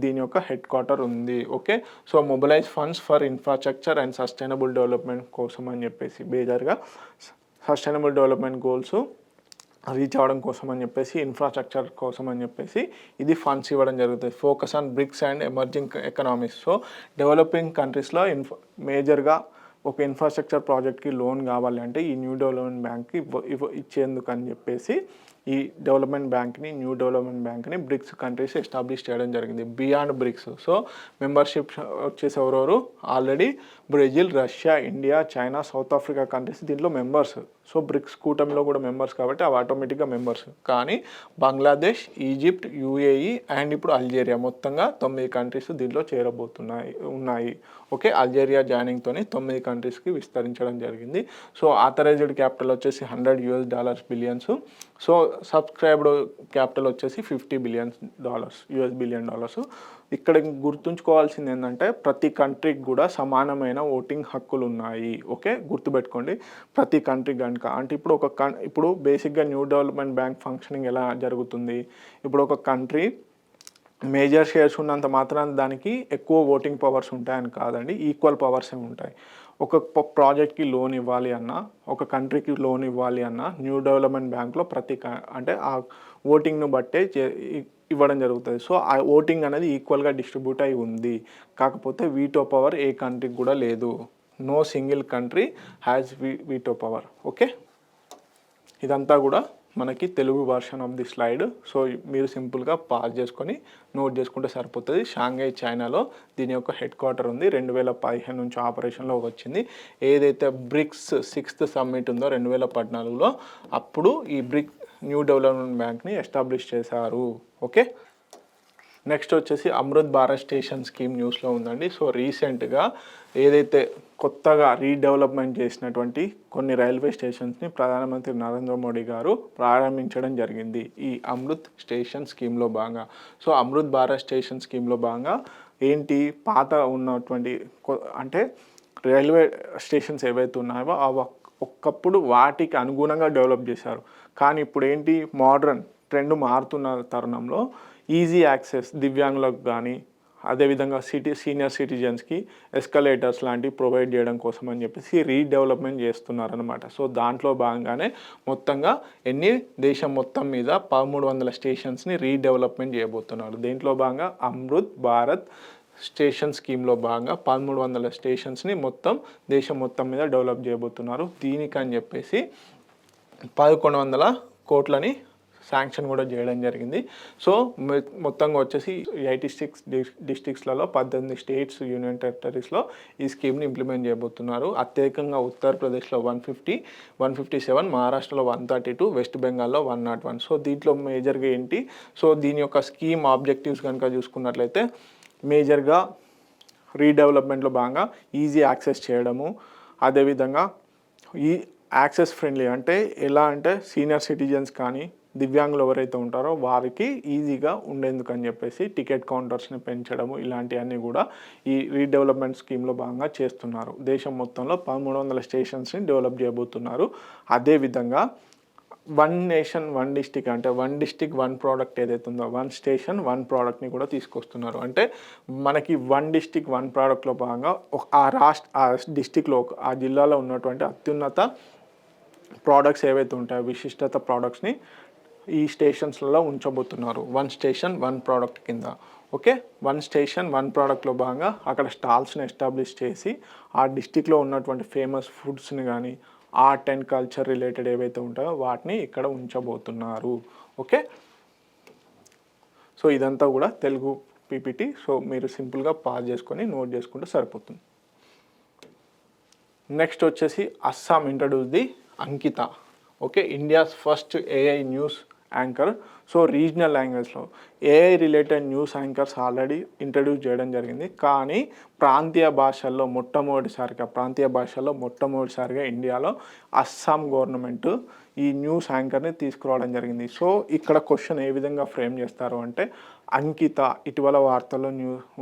దీని యొక్క హెడ్ క్వార్టర్ ఉంది. Okay, so mobilise funds for infrastructure and sustainable development కోసం అని చెప్పేసి మేజర్గా సస్టైనబుల్ డెవలప్మెంట్ గోల్స్ రీచ్ అవ్వడం కోసం అని చెప్పేసి ఇన్ఫ్రాస్ట్రక్చర్ కోసం అని చెప్పేసి ఇది ఫండ్స్ ఇవ్వడం జరుగుతుంది. Focus on BRICS and emerging economies. So developing కంట్రీస్లో మేజర్గా ఒక ఇన్ఫ్రాస్ట్రక్చర్ ప్రాజెక్ట్కి లోన్ కావాలి అంటే ఈ న్యూ డెవలప్మెంట్ బ్యాంక్కి ఇచ్చేందుకు అని చెప్పేసి ఈ న్యూ డెవలప్మెంట్ బ్యాంక్ని బ్రిక్స్ కంట్రీస్ ఎస్టాబ్లిష్ చేయడం జరిగింది. బియాండ్ బ్రిక్స్, సో మెంబర్షిప్ వచ్చేసి ఎవరెవరు already Brazil, Russia, India, China, South Africa countries దీంట్లో మెంబర్స్. సో బ్రిక్స్ కూటమిలో కూడా మెంబర్స్ కాబట్టి అవి ఆటోమేటిక్గా మెంబర్స్. కానీ బంగ్లాదేశ్, ఈజిప్ట్, యూఏఈ అండ్ ఇప్పుడు అల్జీరియా మొత్తంగా 9 కంట్రీస్ దీంట్లో ఉన్నాయి. ఓకే, అల్జీరియా జాయినింగ్తో 9 కంట్రీస్కి విస్తరించడం జరిగింది. సో ఆథరైజ్డ్ క్యాపిటల్ వచ్చేసి $100 బిలియన్స్. సో సబ్స్క్రైబ్డ్ క్యాపిటల్ వచ్చేసి $50 బిలియన్. ఇక్కడ గుర్తుంచుకోవాల్సింది ఏంటంటే ప్రతి కంట్రీకి కూడా సమానమైన ఓటింగ్ హక్కులు ఉన్నాయి. ఓకే, గుర్తుపెట్టుకోండి ప్రతి కంట్రీ కనుక. అంటే ఇప్పుడు బేసిక్గా న్యూ డెవలప్మెంట్ బ్యాంక్ ఫంక్షనింగ్ ఎలా జరుగుతుంది, ఇప్పుడు ఒక కంట్రీ మేజర్ షేర్స్ ఉన్నంత మాత్రాన దానికి ఎక్కువ ఓటింగ్ పవర్స్ ఉంటాయని కాదండి, ఈక్వల్ పవర్సే ఉంటాయి. ఒక ప్రాజెక్ట్కి లోన్ ఇవ్వాలి అన్నా, ఒక కంట్రీకి లోన్ ఇవ్వాలి అన్నా న్యూ డెవలప్మెంట్ బ్యాంక్లో అంటే ఆ ఓటింగ్ను బట్టే ఇవ్వడం జరుగుతుంది. సో ఆ ఓటింగ్ అనేది ఈక్వల్గా డిస్ట్రిబ్యూట్ అయి ఉంది. కాకపోతే వీటో పవర్ ఏ కంట్రీకి కూడా లేదు. No single country has veto power. Okay, ఇదంతా కూడా మనకి Telugu version of the slide. So మీరు సింపుల్గా పాస్ చేసుకొని నోట్ చేసుకుంటే సరిపోతుంది. షాంఘై చైనాలో దీని యొక్క హెడ్ క్వార్టర్ ఉంది. 2015 నుంచి ఆపరేషన్లో వచ్చింది. ఏదైతే బ్రిక్స్ 6th సమ్మిట్ ఉందో 2014లో అప్పుడు ఈ న్యూ డెవలప్మెంట్ బ్యాంక్ని ఎస్టాబ్లిష్ చేశారు. ఓకే, నెక్స్ట్ వచ్చేసి అమృత్ భారత్ స్టేషన్ స్కీమ్ న్యూస్లో ఉందండి. సో రీసెంట్గా ఏదైతే కొత్తగా రీడెవలప్మెంట్ చేసినటువంటి కొన్ని రైల్వే స్టేషన్స్ని ప్రధానమంత్రి నరేంద్ర మోడీ గారు ప్రారంభించడం జరిగింది ఈ అమృత్ స్టేషన్ స్కీమ్లో భాగంగా. సో అమృత్ భారత్ స్టేషన్ స్కీమ్లో భాగంగా ఏంటి, పాత ఉన్నటువంటి అంటే రైల్వే స్టేషన్స్ ఏవైతే ఉన్నాయో ఒకప్పుడు వాటికి అనుగుణంగా డెవలప్ చేశారు. కానీ ఇప్పుడు ఏంటి, మోడ్రన్ ట్రెండ్ మారుతున్న తరుణంలో ఈజీ యాక్సెస్ దివ్యాంగులకు కానీ అదేవిధంగా సీనియర్ సిటిజన్స్కి ఎస్కలేటర్స్ లాంటివి ప్రొవైడ్ చేయడం కోసం అని చెప్పేసి రీడెవలప్మెంట్ చేస్తున్నారనమాట. సో దాంట్లో భాగంగానే మొత్తంగా దేశం మొత్తం మీద 1300 స్టేషన్స్ని రీడెవలప్మెంట్ చేయబోతున్నారు. దీంట్లో భాగంగా అమృత్ భారత్ స్టేషన్ స్కీమ్లో భాగంగా 1300 స్టేషన్స్ని దేశం మొత్తం మీద డెవలప్ చేయబోతున్నారు. దీనికని చెప్పేసి 1100 కోట్లని శాంక్షన్ కూడా చేయడం జరిగింది. సో మొత్తంగా వచ్చేసి 86 డిస్ట్రిక్ట్స్లలో 18 స్టేట్స్, యూనియన్ టెరిటరీస్లో ఈ స్కీమ్ని ఇంప్లిమెంట్ చేయబోతున్నారు. అత్యధికంగా ఉత్తరప్రదేశ్లో 157, మహారాష్ట్రలో 132, వెస్ట్ బెంగాల్లో 101. సో దీంట్లో మేజర్గా ఏంటి, సో దీని యొక్క స్కీమ్ ఆబ్జెక్టివ్స్ కనుక చూసుకున్నట్లయితే మేజర్గా రీడెవలప్మెంట్లో భాగంగా ఈజీ యాక్సెస్ చేయడము, అదేవిధంగా ఈ యాక్సెస్ ఫ్రెండ్లీ అంటే ఎలా అంటే సీనియర్ సిటిజన్స్ కానీ దివ్యాంగులు ఎవరైతే ఉంటారో వారికి ఈజీగా ఉండేందుకు అని చెప్పేసి టికెట్ కౌంటర్స్ని పెంచడము, ఇలాంటివన్నీ కూడా ఈ రీడెవలప్మెంట్ స్కీమ్లో భాగంగా చేస్తున్నారు. దేశం మొత్తంలో 1300 స్టేషన్స్ని డెవలప్ చేయబోతున్నారు. అదేవిధంగా 1 నేషన్ 1 డిస్టిక్ అంటే 1 డిస్టిక్ 1 ప్రోడక్ట్ ఏదైతే ఉందో 1 స్టేషన్ 1 ప్రోడక్ట్ని కూడా తీసుకొస్తున్నారు. అంటే మనకి 1 డిస్టిక్ 1 ప్రోడక్ట్లో భాగంగా ఆ డిస్టిక్లో ఆ జిల్లాలో ఉన్నటువంటి అత్యున్నత ప్రోడక్ట్స్ ఏవైతే ఉంటాయో విశిష్టత ప్రోడక్ట్స్ని ఈ స్టేషన్స్లలో ఉంచబోతున్నారు. 1 స్టేషన్ 1 ప్రోడక్ట్ కింద. ఓకే, 1 స్టేషన్ 1 ప్రోడక్ట్లో భాగంగా అక్కడ స్టాల్స్ని ఎస్టాబ్లిష్ చేసి ఆ డిస్టిక్లో ఉన్నటువంటి ఫేమస్ ఫుడ్స్ని కానీ ఆర్ట్ అండ్ కల్చర్ రిలేటెడ్ ఏవైతే ఉంటాయో వాటిని ఇక్కడ ఉంచబోతున్నారు. ఓకే, సో ఇదంతా కూడా తెలుగు పీపీటీ. సో మీరు సింపుల్గా పాస్ చేసుకొని నోట్ చేసుకుంటే సరిపోతుంది. నెక్స్ట్ వచ్చేసి Assam introduce the Ankita. Okay, India's first AI news anchor. So regional లాంగ్వేజ్లో AI related news anchors already introduce చేయడం జరిగింది. కానీ ప్రాంతీయ భాషల్లో మొట్టమొదటిసారిగా ఇండియాలో అస్సాం గవర్నమెంట్ ఈ న్యూస్ యాంకర్ని తీసుకురావడం జరిగింది. సో ఇక్కడ క్వశ్చన్ ఏ విధంగా ఫ్రేమ్ చేస్తారు అంటే అంకిత ఇటీవల వార్తల్లో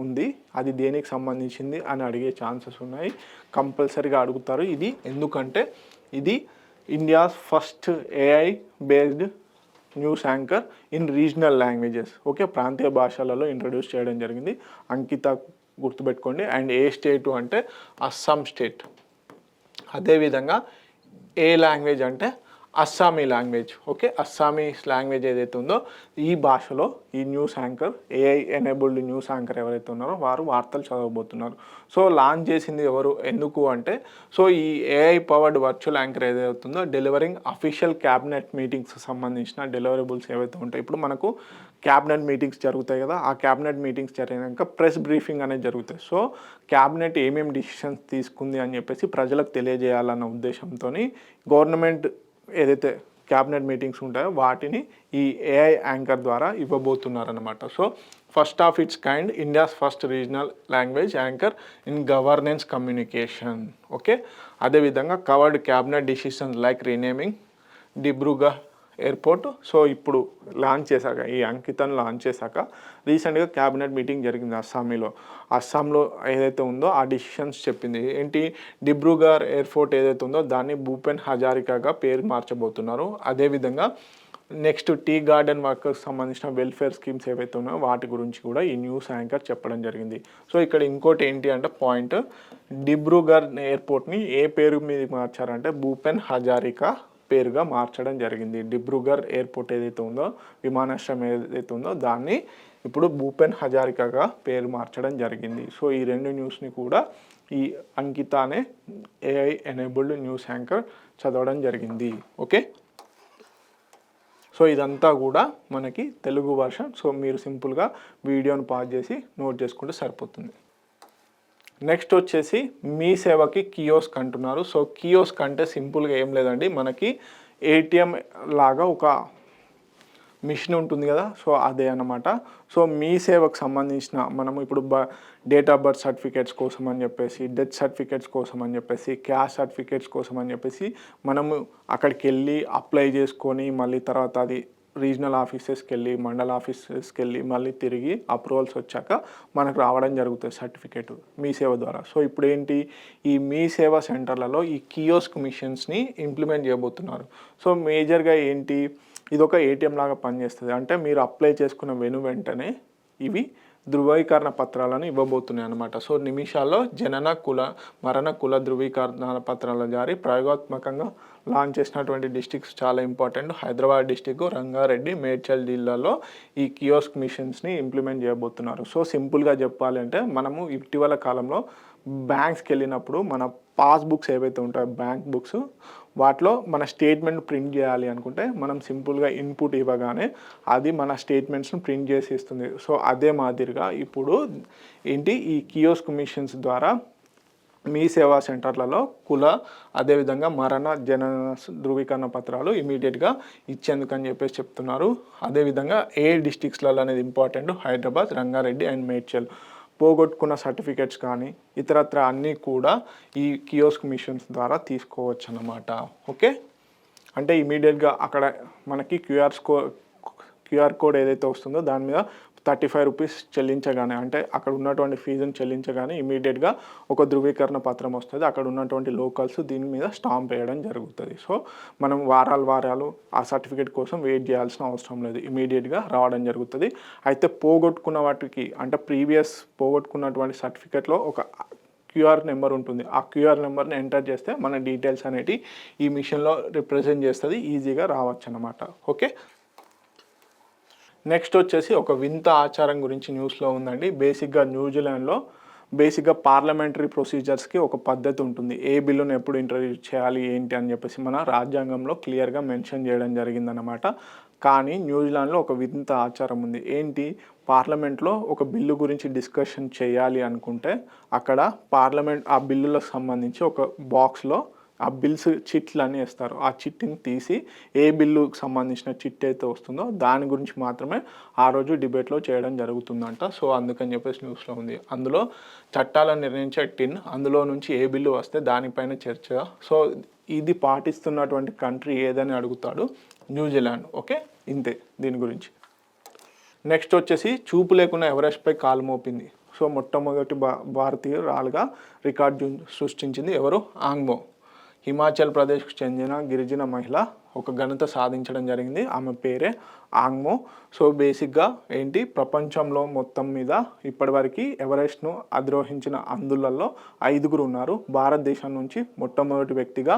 ఉంది, అది దేనికి సంబంధించింది అని అడిగే ఛాన్సెస్ ఉన్నాయి. కంపల్సరీగా అడుగుతారు. ఇది ఎందుకంటే ఇది India's first AI based news anchor in regional languages. Okay, ప్రాంతీయ భాషలలో ఇంట్రడ్యూస్ చేయడం జరిగింది. అంకిత గుర్తుపెట్టుకోండి. అండ్ ఏ స్టేటు అంటే అస్సాం స్టేట్. అదేవిధంగా ఏ లాంగ్వేజ్ అంటే Assamese language. Okay, Assamese language ఏదైతే ఉందో ఈ భాషలో ఈ news anchor, AI enabled news anchor ఎవరైతే ఉన్నారో వారు వార్తలు చదవబోతున్నారు. సో లాంచ్ చేసింది ఎవరు, ఎందుకు అంటే సో ఈ AI పవర్డ్ వర్చువల్ యాంకర్ ఏదైతే ఉందో డెలివరింగ్ అఫీషియల్ క్యాబినెట్ మీటింగ్స్ సంబంధించిన డెలివరబుల్స్ ఏవైతే ఉంటాయి. ఇప్పుడు మనకు క్యాబినెట్ మీటింగ్స్ జరుగుతాయి కదా, ఆ క్యాబినెట్ మీటింగ్స్ జరిగినాక ప్రెస్ బ్రీఫింగ్ అనేది జరుగుతాయి. సో క్యాబినెట్ ఏమేమి డిసిషన్స్ తీసుకుంది అని చెప్పేసి ప్రజలకు తెలియజేయాలన్న ఉద్దేశంతో గవర్నమెంట్ ఏదైతే క్యాబినెట్ మీటింగ్స్ ఉంటాయో వాటిని ఈ AI యాంకర్ ద్వారా ఇవ్వబోతున్నారనమాట. So first of its kind, India's first regional language anchor in governance communication. Okay, అదేవిధంగా covered cabinet decisions like renaming Dibrugarh airport. So ఇప్పుడు లాంచ్ చేశాక, ఈ అంకితను లాంచ్ చేశాక రీసెంట్గా క్యాబినెట్ మీటింగ్ జరిగింది అస్సాంలో ఏదైతే ఉందో ఆ డిసిషన్స్ చెప్పింది. ఏంటి, డిబ్రూగఢ్ ఎయిర్పోర్ట్ ఏదైతే ఉందో దాన్ని భూపెన్ హజారికాగా పేరు మార్చబోతున్నారు. అదేవిధంగా నెక్స్ట్ టీ గార్డెన్ వర్కర్స్ సంబంధించిన వెల్ఫేర్ స్కీమ్స్ ఏవైతే ఉన్నాయో వాటి గురించి కూడా ఈ న్యూస్ యాంకర్ చెప్పడం జరిగింది. సో ఇక్కడ ఇంకోటి ఏంటి అంటే పాయింట్, డిబ్రూగఢ్ ఎయిర్పోర్ట్ని ఏ పేరు మీద మార్చారంటే భూపెన్ హజారికా పేరుగా మార్చడం జరిగింది. డిబ్రూగఢ్ ఎయిర్పోర్ట్ ఏదైతే ఉందో, విమానాశ్రయం ఏదైతే ఉందో దాన్ని ఇప్పుడు భూపెన్ హజారికాగా పేరు మార్చడం జరిగింది. సో ఈ రెండు న్యూస్ని కూడా ఈ అంకిత అనే AI ఎనేబుల్డ్ న్యూస్ యాంకర్ చదవడం జరిగింది. ఓకే, సో ఇదంతా కూడా మనకి తెలుగు వర్షన్. సో మీరు సింపుల్గా వీడియోని పాజ్ చేసి నోట్ చేసుకుంటే సరిపోతుంది. నెక్స్ట్ వచ్చేసి మీ సేవకి కియోస్క్ అంటున్నారు. సో కియోస్క్ అంటే సింపుల్గా ఏం లేదండి, మనకి ATM లాగా ఒక మిషన్ ఉంటుంది కదా, సో అదే అన్నమాట. సో మీ సేవకు సంబంధించిన మనము ఇప్పుడు డేట్ ఆఫ్ బర్త్ సర్టిఫికేట్స్ కోసం అని చెప్పేసి, డెత్ సర్టిఫికేట్స్ కోసం అని చెప్పేసి, క్యాస్ట్ సర్టిఫికేట్స్ కోసం అని చెప్పేసి మనము అక్కడికి వెళ్ళి అప్లై చేసుకొని మళ్ళీ తర్వాత అది రీజనల్ ఆఫీసెస్కి వెళ్ళి, మండల ఆఫీసెస్కి వెళ్ళి మళ్ళీ తిరిగి అప్రూవల్స్ వచ్చాక మనకు రావడం జరుగుతుంది సర్టిఫికేట్ మీ సేవ ద్వారా. సో ఇప్పుడు ఏంటి, ఈ మీ సేవ సెంటర్లలో ఈ కియోస్క్ మిషన్స్ని ఇంప్లిమెంట్ చేయబోతున్నారు. సో మేజర్గా ఏంటి, ఇది ఒక ATM లాగా పనిచేస్తుంది. అంటే మీరు అప్లై చేసుకున్న వెంటనే ఇవి ధృవీకరణ పత్రాలను ఇవ్వబోతున్నాయి అన్నమాట. సో నిమిషాల్లో జనన మరణ కుల ధృవీకరణ పత్రాల జారీ ప్రయోగాత్మకంగా లాంచ్ చేసినటువంటి డిస్ట్రిక్ట్స్ చాలా ఇంపార్టెంట్. హైదరాబాద్ డిస్టిక్, రంగారెడ్డి, మేడ్చల్ జిల్లాలో ఈ కియోస్క్ మిషన్స్ని ఇంప్లిమెంట్ చేయబోతున్నారు. సో సింపుల్గా చెప్పాలి అంటే మనము ఇటీవల కాలంలో బ్యాంక్స్కి వెళ్ళినప్పుడు మన పాస్బుక్స్ ఏవైతే ఉంటాయో బ్యాంక్ బుక్స్, వాటిలో మన స్టేట్మెంట్ ప్రింట్ చేయాలి అనుకుంటే మనం సింపుల్గా ఇన్పుట్ ఇవ్వగానే అది మన స్టేట్మెంట్స్ని ప్రింట్ చేసి ఇస్తుంది. సో అదే మాదిరిగా ఇప్పుడు ఏంటి, ఈ కియోస్క్ మిషన్స్ ద్వారా మీ సేవా సెంటర్లలో అదేవిధంగా మరణ జనన ధృవీకరణ పత్రాలు ఇమీడియట్గా ఇచ్చేందుకని చెప్పేసి చెప్తున్నారు. అదేవిధంగా ఏ డిస్ట్రిక్ట్స్లలో అనేది ఇంపార్టెంట్, హైదరాబాద్, రంగారెడ్డి అండ్ మేడ్చల్. పోగొట్టుకున్న సర్టిఫికేట్స్ కానీ ఇతరత్ర అన్నీ కూడా ఈ కియోస్క్ మిషన్స్ ద్వారా తీసుకోవచ్చు అన్నమాట. ఓకే, అంటే ఇమీడియట్గా అక్కడ మనకి క్యూఆర్ కోడ్ ఏదైతే వస్తుందో దాని మీద 35 రూపీస్ చెల్లించగానే, అంటే అక్కడ ఉన్నటువంటి ఫీజును చెల్లించగానే ఇమీడియట్గా ఒక ధృవీకరణ పత్రం వస్తుంది. అక్కడ ఉన్నటువంటి లోకల్స్ దీని మీద స్టాంప్ వేయడం జరుగుతుంది. సో మనం వారాలు ఆ సర్టిఫికేట్ కోసం వెయిట్ చేయాల్సిన అవసరం లేదు, ఇమీడియట్గా రావడం జరుగుతుంది. అయితే పోగొట్టుకున్న వాటికి, అంటే ప్రీవియస్ పోగొట్టుకున్నటువంటి సర్టిఫికేట్లో ఒక క్యూఆర్ నెంబర్ ఉంటుంది. ఆ క్యూఆర్ నెంబర్ని ఎంటర్ చేస్తే మన డీటెయిల్స్ అనేవి ఈ మిషన్లో రిప్రజెంట్ చేస్తుంది, ఈజీగా రావచ్చు అన్నమాట. ఓకే, నెక్స్ట్ వచ్చేసి ఒక వింత ఆచారం గురించి న్యూస్లో ఉందండి. న్యూజిలాండ్లో పార్లమెంటరీ ప్రొసీజర్స్కి ఒక పద్ధతి ఉంటుంది. ఏ బిల్లును ఎప్పుడు ఇంట్రడ్యూస్ చేయాలి ఏంటి అని చెప్పేసి మన రాజ్యాంగంలో క్లియర్గా మెన్షన్ చేయడం జరిగిందనమాట. కానీ న్యూజిలాండ్లో ఒక వింత ఆచారం ఉంది. ఏంటి, పార్లమెంట్లో ఒక బిల్లు గురించి డిస్కషన్ చేయాలి అనుకుంటే అక్కడ పార్లమెంట్ ఆ బిల్లులకు సంబంధించి ఒక బాక్స్లో ఆ బిల్స్ చిట్లన్నీ వేస్తారు. ఆ చిట్ని తీసి ఏ బిల్లుకు సంబంధించిన చిట్ అయితే వస్తుందో దాని గురించి మాత్రమే ఆ రోజు డిబేట్లో చేయడం జరుగుతుందంట. సో అందుకని చెప్పేసి న్యూస్లో ఉంది. అందులో చట్టాలను నిర్ణయించే టిన్, అందులో నుంచి ఏ బిల్లు వస్తే దానిపైన చర్చ. సో ఇది పాటిస్తున్నటువంటి కంట్రీ ఏదని అడుగుతాడు, న్యూజిలాండ్. ఓకే, ఇంతే దీని గురించి. నెక్స్ట్ వచ్చేసి చూపు లేకుండా ఎవరెస్ట్పై కాలు మోపింది. సో మొట్టమొదటి భారతీయురాలుగా రికార్డు సృష్టించింది ఎవరు? ఆంగ్మో. హిమాచల్ ప్రదేశ్కు చెందిన గిరిజన మహిళ ఒక ఘనత సాధించడం జరిగింది. ఆమె పేరే ఆంగ్మో. సో బేసిక్గా ఏంటి, ప్రపంచంలో మొత్తం మీద ఇప్పటివరకు ఎవరెస్ట్ను అధిరోహించిన అందులలో 5గురు ఉన్నారు. భారతదేశం నుంచి మొట్టమొదటి వ్యక్తిగా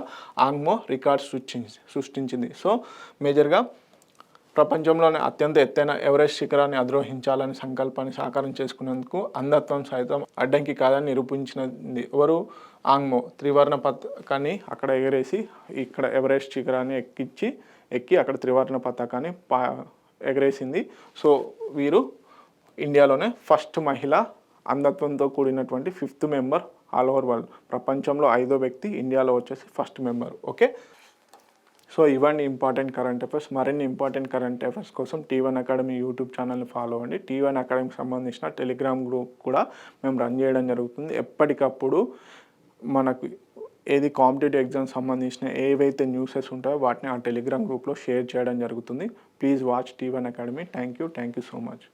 ఆంగ్మో రికార్డ్ సృష్టించింది. సో మేజర్గా ప్రపంచంలోనే అత్యంత ఎత్తైన ఎవరెస్ట్ శిఖరాన్ని అధిరోహించాలని సంకల్పాన్ని సాకారం చేసుకున్నందుకు అంధత్వం సైతం అడ్డంకి కాదని నిరూపించినది ఎవరు? ఆంగ్మో. త్రివర్ణ పతాకాన్ని అక్కడ ఎగరేసి ఇక్కడ ఎవరెస్ట్ శిఖరాన్ని ఎక్కి అక్కడ త్రివర్ణ పతాకాన్ని ఎగరేసింది. సో వీరు ఇండియాలోనే ఫస్ట్ మహిళ, అంధత్వంతో కూడినటువంటి 5th member all over world. ప్రపంచంలో 5వ వ్యక్తి, ఇండియాలో వచ్చేసి ఫస్ట్ మెంబర్. ఓకే, సో ఇవన్నీ ఇంపార్టెంట్ కరెంట్ అఫైర్స్. మరిన్ని ఇంపార్టెంట్ కరెంట్ అఫైర్స్ కోసం T1 అకాడమీ యూట్యూబ్ ఛానల్ని ఫాలో అవ్వండి. T1 అకాడమీకి సంబంధించిన టెలిగ్రామ్ గ్రూప్ కూడా మేము రన్ చేయడం జరుగుతుంది. ఎప్పటికప్పుడు మనకు ఏది కాంపిటేటివ్ ఎగ్జామ్స్ సంబంధించిన ఏవైతే న్యూసెస్ ఉంటాయో వాటిని ఆ టెలిగ్రామ్ గ్రూప్లో షేర్ చేయడం జరుగుతుంది. Please watch T1 academy. Thank you so much.